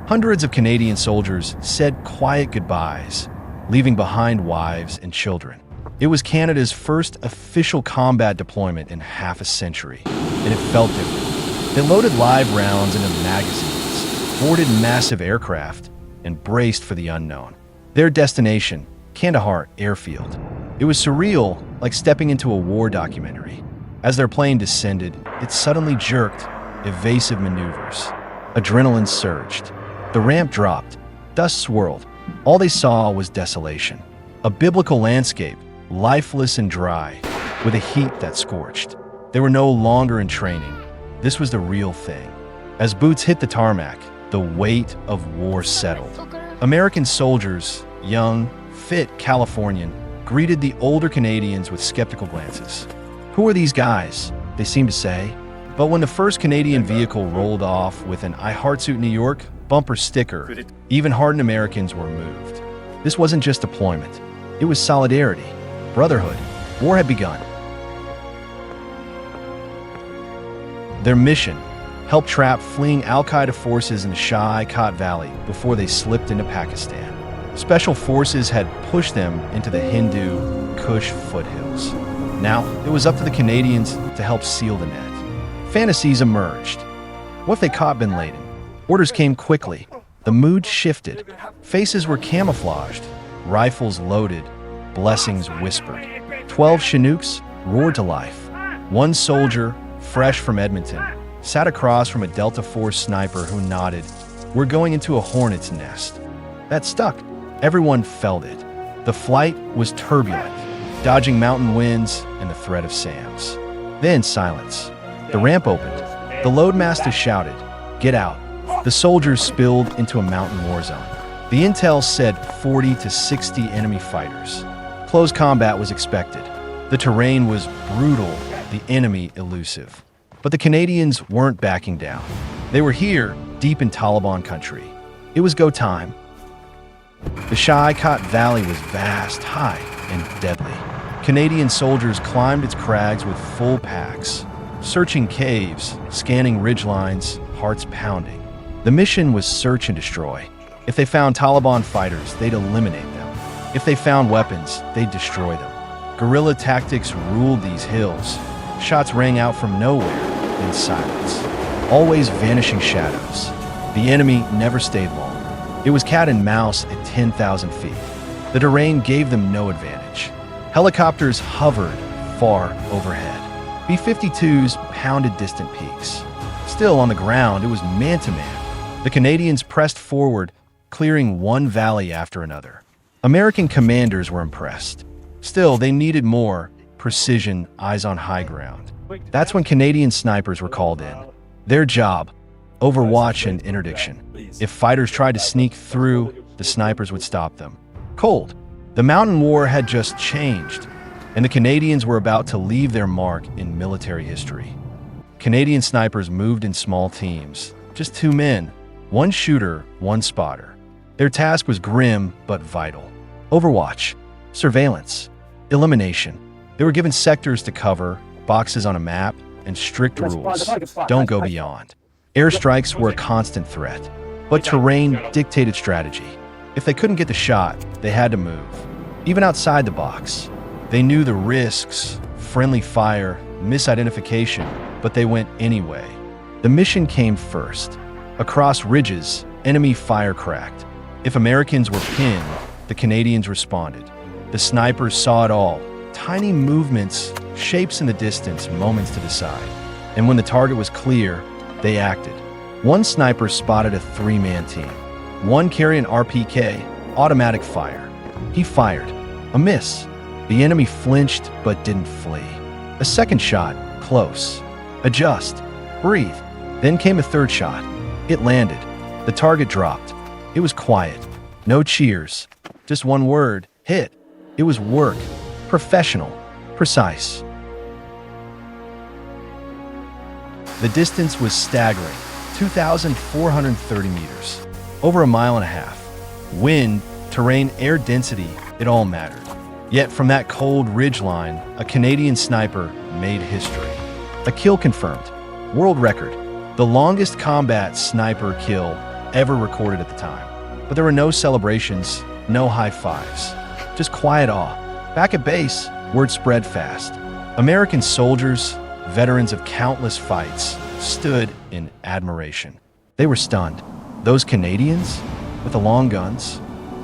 Hundreds of Canadian soldiers said quiet goodbyes, leaving behind wives and children. It was Canada's first official combat deployment in half a century, and it felt different. They loaded live rounds into magazines, boarded massive aircraft, and braced for the unknown. Their destination, Kandahar Airfield. It was surreal, like stepping into a war documentary. As their plane descended, it suddenly jerked, evasive maneuvers. Adrenaline surged. The ramp dropped. Dust swirled. All they saw was desolation. A biblical landscape, lifeless and dry, with a heat that scorched. They were no longer in training. This was the real thing. As boots hit the tarmac, the weight of war settled. American soldiers, young, fit Californian, greeted the older Canadians with skeptical glances. "Who are these guys?" they seemed to say. But when the first Canadian vehicle rolled off with an "I Heart Suit New York" bumper sticker, even hardened Americans were moved. This wasn't just deployment. It was solidarity, brotherhood. War had begun. Their mission: help trap fleeing Al-Qaeda forces in the Shai-Kot Valley before they slipped into Pakistan. Special forces had pushed them into the Hindu Kush foothills. Now, it was up to the Canadians to help seal the net. Fantasies emerged. What if they caught bin Laden? Orders came quickly. The mood shifted. Faces were camouflaged. Rifles loaded. Blessings whispered. 12 Chinooks roared to life. One soldier, fresh from Edmonton, sat across from a Delta Force sniper who nodded, "We're going into a hornet's nest." That stuck. Everyone felt it. The flight was turbulent, dodging mountain winds and the threat of SAMs. Then silence. The ramp opened. The loadmaster shouted, "Get out." The soldiers spilled into a mountain war zone. The intel said 40 to 60 enemy fighters. Close combat was expected. The terrain was brutal, the enemy elusive. But the Canadians weren't backing down. They were here, deep in Taliban country. It was go time. The Shai-Kot Valley was vast, high, and deadly. Canadian soldiers climbed its crags with full packs, searching caves, scanning ridgelines, hearts pounding. The mission was search and destroy. If they found Taliban fighters, they'd eliminate them. If they found weapons, they'd destroy them. Guerrilla tactics ruled these hills. Shots rang out from nowhere, in silence. Always vanishing shadows. The enemy never stayed long. It was cat and mouse at 10,000 feet. The terrain gave them no advantage. Helicopters hovered far overhead. B-52s pounded distant peaks. Still on the ground, it was man-to-man. The Canadians pressed forward, clearing one valley after another. American commanders were impressed. Still, they needed more precision, eyes on high ground. That's when Canadian snipers were called in. Their job: overwatch and interdiction. If fighters tried to sneak through, the snipers would stop them. Cold. The mountain war had just changed, and the Canadians were about to leave their mark in military history. Canadian snipers moved in small teams, just 2 men, 1 shooter, 1 spotter. Their task was grim but vital. Overwatch, surveillance, elimination. They were given sectors to cover, boxes on a map, and strict rules. Don't go beyond. Airstrikes were a constant threat, but terrain dictated strategy. If they couldn't get the shot, they had to move. Even outside the box, they knew the risks, friendly fire, misidentification, but they went anyway. The mission came first. Across ridges, enemy fire cracked. If Americans were pinned, the Canadians responded. The snipers saw it all. Tiny movements, shapes in the distance, moments to decide. And when the target was clear, they acted. One sniper spotted a 3-man team. One carried an RPK, automatic fire. He fired. A miss. The enemy flinched but didn't flee. A second shot, close. Adjust. Breathe. Then came a third shot. It landed. The target dropped. It was quiet. No cheers. Just one word: hit. It was work. Professional. Precise. The distance was staggering. 2,430 meters. Over 1.5 miles. Wind, terrain, air density, it all mattered. Yet from that cold ridgeline, a Canadian sniper made history. A kill confirmed. World record, the longest combat sniper kill ever recorded at the time. But there were no celebrations, no high fives, just quiet awe. Back at base, word spread fast. American soldiers, veterans of countless fights, stood in admiration. They were stunned. Those Canadians, with the long guns,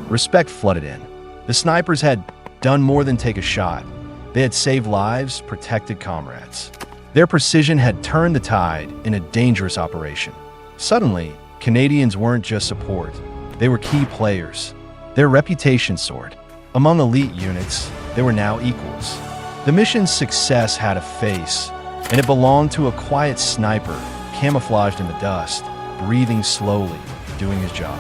respect flooded in. The snipers had done more than take a shot. They had saved lives, protected comrades. Their precision had turned the tide in a dangerous operation. Suddenly, Canadians weren't just support. They were key players. Their reputation soared. Among elite units, they were now equals. The mission's success had a face, and it belonged to a quiet sniper, camouflaged in the dust, breathing slowly, doing his job.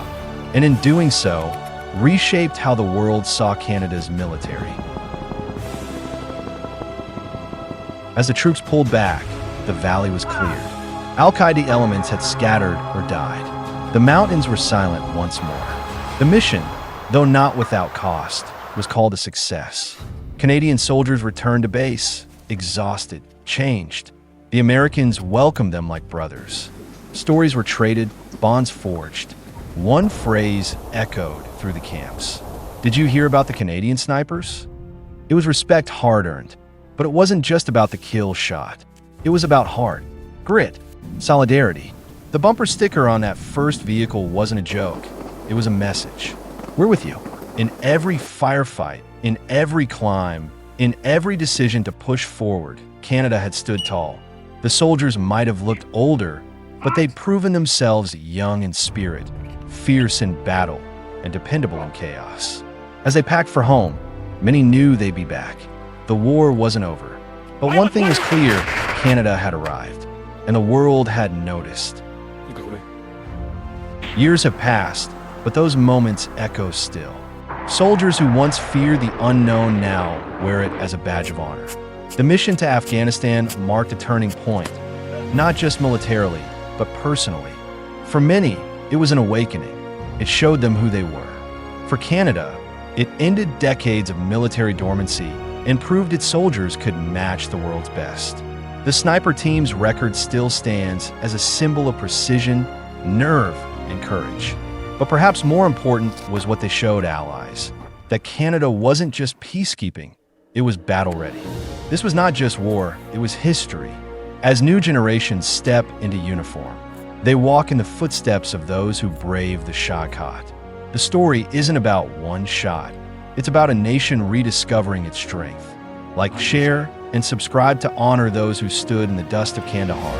And in doing so, reshaped how the world saw Canada's military. As the troops pulled back, the valley was cleared. Al-Qaeda elements had scattered or died. The mountains were silent once more. The mission, though not without cost, was called a success. Canadian soldiers returned to base, exhausted, changed. The Americans welcomed them like brothers. Stories were traded, bonds forged. One phrase echoed through the camps. Did you hear about the Canadian snipers? It was respect hard-earned. But it wasn't just about the kill shot. It was about heart, grit, solidarity. The bumper sticker on that first vehicle wasn't a joke. It was a message. We're with you. In every firefight, in every climb, in every decision to push forward, Canada had stood tall. The soldiers might have looked older, but they'd proven themselves young in spirit, fierce in battle, and dependable in chaos. As they packed for home, many knew they'd be back. The war wasn't over. But one thing was clear, Canada had arrived, and the world had noticed. Years have passed, but those moments echo still. Soldiers who once feared the unknown now wear it as a badge of honor. The mission to Afghanistan marked a turning point, not just militarily, but personally. For many, it was an awakening. It showed them who they were. For Canada, it ended decades of military dormancy and proved its soldiers could match the world's best. The sniper team's record still stands as a symbol of precision, nerve, and courage. But perhaps more important was what they showed allies, that Canada wasn't just peacekeeping, it was battle-ready. This was not just war, it was history. As new generations step into uniform, they walk in the footsteps of those who braved the Shah-Khat. The story isn't about one shot. It's about a nation rediscovering its strength. Like, share, and subscribe to honor those who stood in the dust of Kandahar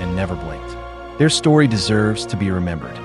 and never blinked. Their story deserves to be remembered.